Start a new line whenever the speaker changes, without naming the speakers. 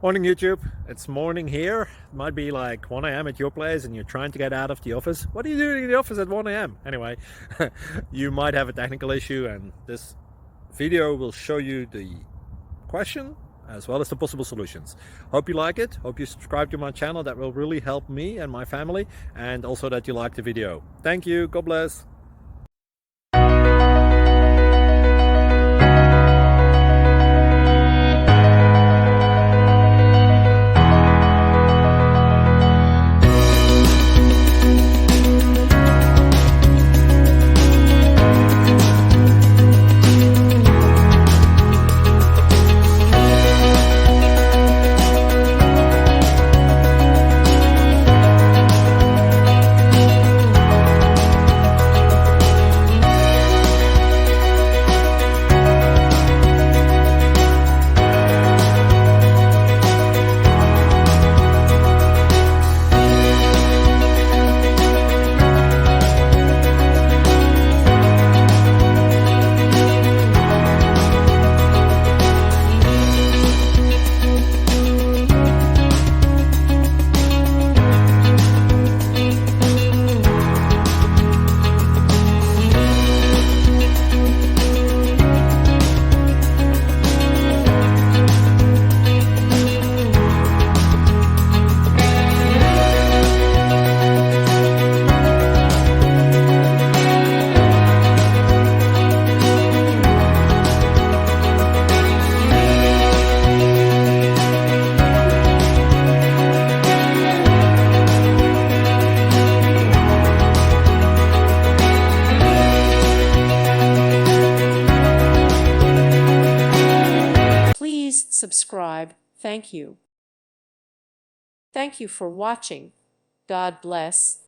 Morning YouTube, it's morning here. It might be like 1 a.m. at your place and you're trying to get out of the office. What are you doing in the office at 1 a.m.? Anyway, you might have a technical issue and this video will show you the question as well as the possible solutions. Hope you like it, hope you subscribe to my channel. That will really help me and my family, and also that you like the video. Thank you, God bless.
Please subscribe. Thank you. Thank you for watching. God bless.